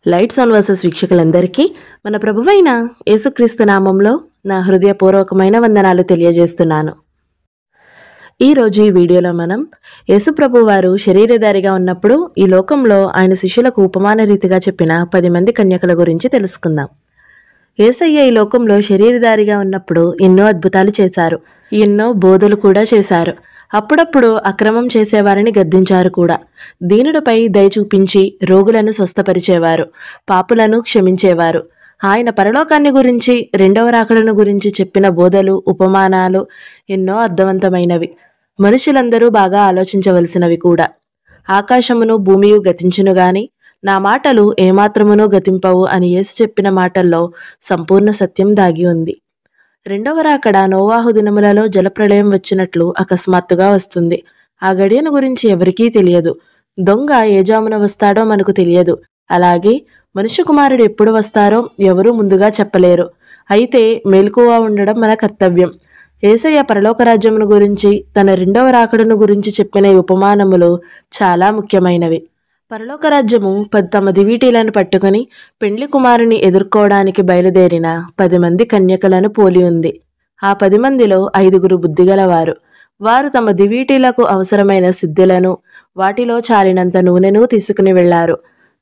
Lights on versus వీక్షకులందరికీ మన ప్రభువైన యేసుక్రీస్తు నామంలో నా హృదయపూర్వకమైన వందనాలు తెలియజేస్తున్నాను. ఈరోజు ఈ వీడియోలో మనం యేసుప్రభు వారు శరీరధారిగా ఉన్నప్పుడు ఈ లోకంలో ఆయన శిష్యులకు ఉపమాన రీతిగా చెప్పిన 10 మంది కన్యకల గురించి తెలుసుకుందాం. యేసయ్య ఈ లోకంలో శరీరధారిగా ఉన్నప్పుడు ఎన్నో అద్భుతాలు చేశారు, ఎన్నో బోధలు కూడా చేశారు. అప్పుడప్పుడు అక్రమం చేసేవారిని గద్దించారు కూడా. దీనుడిపై దయ చూపించి రోగులను స్వస్థపరిచేవారు, పాపులను క్షమించేవారు. ఆయన పరలోకాన్ని గురించి, రెండవ రాకడను గురించి చెప్పిన బోధలు, ఉపమానాలు ఎన్నో అర్థవంతమైనవి, మనుషులందరూ బాగా ఆలోచించవలసినవి కూడా. ఆకాశమును భూమియు గతించును గాని నా మాటలు ఏమాత్రమునూ గతింపవు అని యేసు చెప్పిన మాటల్లో సంపూర్ణ సత్యం దాగి ఉంది. రెండవ రాకడ నోవాహు దినములలో జలప్రళయం వచ్చినట్లు అకస్మాత్తుగా వస్తుంది. ఆ గడియను గురించి ఎవరికీ తెలియదు. దొంగ ఏ జామున వస్తాడో మనకు తెలియదు. అలాగే మనుష్య కుమారుడు ఎప్పుడు వస్తారో ఎవరూ ముందుగా చెప్పలేరు. అయితే మెలకువగా ఉండడం మన కర్తవ్యం. యేసయ్య పరలోక రాజ్యమును గురించి, తన రెండవ రాకడను గురించి చెప్పిన ఈ ఉపమానములు చాలా ముఖ్యమైనవి. పరలోక రాజ్యము తమ దివీటీలను పట్టుకుని పెండ్లి కుమారుని ఎదుర్కోవడానికి బయలుదేరిన 10 మంది కన్యకలను పోలి ఉంది. ఆ 10 మందిలో 5 బుద్ధిగలవారు. వారు తమ దివీటీలకు అవసరమైన సిద్ధెలను, వాటిలో చాలినంత నూనెను తీసుకుని వెళ్లారు.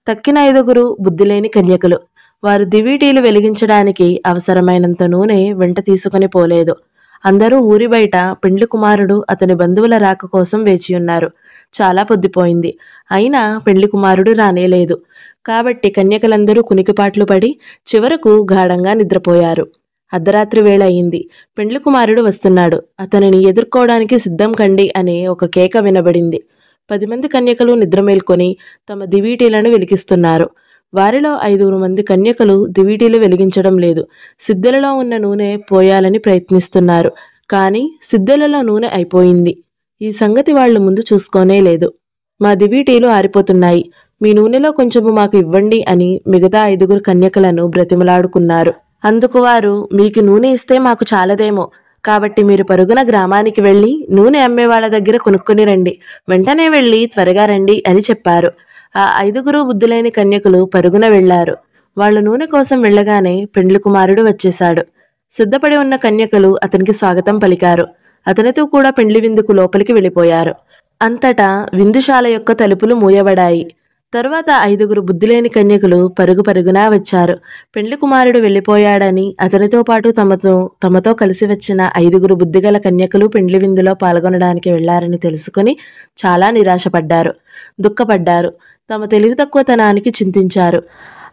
తక్కిన 5 బుద్ధిలేని కన్యకలు. వారు దివీటీలు వెలిగించడానికి అవసరమైనంత నూనె వెంట తీసుకుని పోలేదు. అందరూ ఊరి బయట పెండ్లి కుమారుడు అతని బంధువుల రాక కోసం వేచియున్నారు. చాలా పొద్దుపోయింది, అయినా పెండ్లి కుమారుడు రానేలేదు. కాబట్టి కన్యకలందరూ కునికిపాట్లు పడి చివరకు గాఢంగా నిద్రపోయారు. అర్ధరాత్రి వేళ అయింది. పెండ్లి కుమారుడు వస్తున్నాడు, అతనిని ఎదుర్కోవడానికి సిద్ధం కండి అనే ఒక కేక వినబడింది. 10 మంది కన్యకలు నిద్రమేల్కొని తమ దివీటీలను వెలిగిస్తున్నారు. వారిలో 5 మంది కన్యకలు దివీటీలు వెలిగించడం లేదు. సిద్ధెలలో ఉన్న నూనె పోయాలని ప్రయత్నిస్తున్నారు, కానీ సిద్ధెలలో నూనె అయిపోయింది. ఈ సంగతి వాళ్లు ముందు చూసుకోనే లేదు. మా దివీటీలు ఆరిపోతున్నాయి, మీ నూనెలో కొంచెము మాకు ఇవ్వండి అని మిగతా 5 కన్యకలను బ్రతిమలాడుకున్నారు. అందుకు వారు, మీకు నూనె ఇస్తే మాకు చాలదేమో, కాబట్టి మీరు పరుగున గ్రామానికి వెళ్ళి నూనె అమ్మే వాళ్ళ దగ్గర కొనుక్కొని రండి, వెంటనే వెళ్ళి త్వరగా రండి అని చెప్పారు. ఆ 5 బుద్ధులైన కన్యకలు పరుగున వెళ్లారు. వాళ్ళు నూనె కోసం వెళ్ళగానే పెండ్లి కుమారుడు వచ్చేశాడు. సిద్ధపడి ఉన్న కన్యకలు అతనికి స్వాగతం పలికారు. అతనితో కూడా పెండ్లి విందుకు లోపలికి వెళ్ళిపోయారు. అంతటా విందుశాల యొక్క తలుపులు మూయబడాయి. తరువాత 5 బుద్ధిలేని కన్యకలు పరుగున వచ్చారు. పెండ్లి కుమారుడు వెళ్ళిపోయాడని, అతనితో పాటు తమతో కలిసి వచ్చిన 5 బుద్ధిగల కన్యకలు పెండ్లి విందులో పాల్గొనడానికి వెళ్లారని తెలుసుకుని చాలా నిరాశపడ్డారు, దుఃఖపడ్డారు. తమ తెలివి తక్కువతనానికి చింతించారు.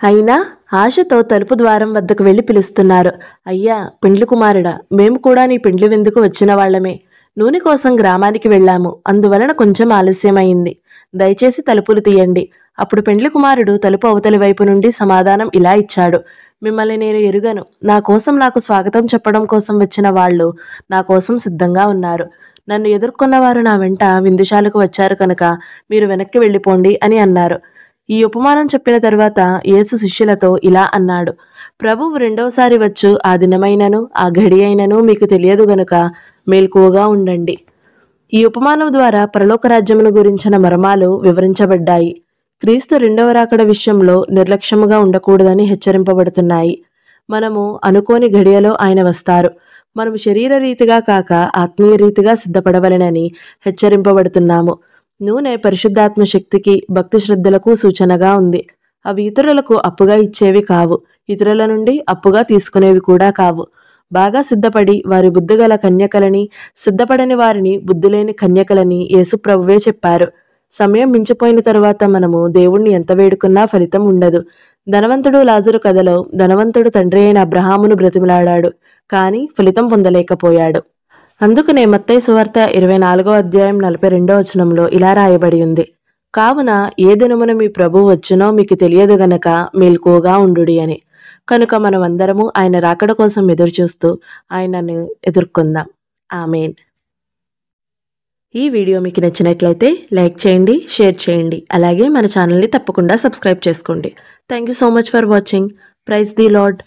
అయినా ఆశతో తలుపు ద్వారం వద్దకు వెళ్లి పిలుస్తున్నారు. అయ్యా, పెండ్లి కుమారుడా, మేము కూడా నీ పెండ్లి విందుకు వచ్చిన వాళ్లమే. నూనె కోసం గ్రామానికి వెళ్ళాము, అందువలన కొంచెం ఆలస్యమైంది. దయచేసి తలుపులు తీయండి. అప్పుడు పెండ్లి కుమారుడు తలుపు అవతలి వైపు నుండి సమాధానం ఇలా ఇచ్చాడు. మిమ్మల్ని నేను ఎరుగను. నా కోసం నాకు స్వాగతం చెప్పడం కోసం వచ్చిన వాళ్ళు నా కోసం సిద్ధంగా ఉన్నారు. నన్ను ఎదుర్కొన్నవారు నా వెంట విందుశాలకు వచ్చారు కనుక మీరు వెనక్కి వెళ్ళిపోండి అని అన్నారు. ఈ ఉపమానం చెప్పిన తరువాత యేసు శిష్యులతో ఇలా అన్నాడు. ప్రభువు రెండవసారి వచ్చు ఆ దినమైనను ఆ గడి అయినను మీకు తెలియదు గనుక మేల్కువగా ఉండండి. ఈ ఉపమానం ద్వారా పరలోక రాజ్యమును గురించిన మర్మాలు వివరించబడ్డాయి. క్రీస్తు రెండవ రాకడ విషయంలో నిర్లక్ష్యముగా ఉండకూడదని హెచ్చరింపబడుతున్నాయి. మనము అనుకోని గడియలో ఆయన వస్తారు. మనము శరీర రీతిగా కాక ఆత్మీయ రీతిగా సిద్ధపడవలెనని హెచ్చరింపబడుతున్నాము. నూనె పరిశుద్ధాత్మ శక్తికి, భక్తి శ్రద్ధలకు సూచనగా ఉంది. అవి ఇతరులకు అప్పుగా ఇచ్చేవి కావు, ఇతరుల నుండి అప్పుగా తీసుకునేవి కూడా కావు. బాగా సిద్ధపడి వారి బుద్ధిగల కన్యకలని, సిద్ధపడని వారిని బుద్ధిలేని కన్యకలని యేసు ప్రభువే చెప్పారు. సమయం మించిపోయిన తరువాత మనము దేవుణ్ణి ఎంత వేడుకున్నా ఫలితం ఉండదు. ధనవంతుడు లాజరు కథలో ధనవంతుడు తండ్రి అయిన అబ్రహామును బ్రతిమలాడాడు, కానీ ఫలితం పొందలేకపోయాడు. అందుకనే మత్తయి సువార్త 24వ అధ్యాయం 42వ వచనంలో ఇలా రాయబడి ఉంది. కావున ఏ దినమున మీ ప్రభువు వచ్చునో మీకు తెలియదు గనక మేల్కువగా ఉండుడి అని. కనుక మనమందరము ఆయన రాకడ కోసం ఎదురుచూస్తూ ఆయనను ఎదుర్కొందాం. ఆమేన్. ఈ వీడియో మీకు నచ్చినట్లయితే లైక్ చేయండి, షేర్ చేయండి. అలాగే మన ఛానల్ని తప్పకుండా సబ్స్క్రైబ్ చేసుకోండి. Thank you so much for watching. Praise the lord.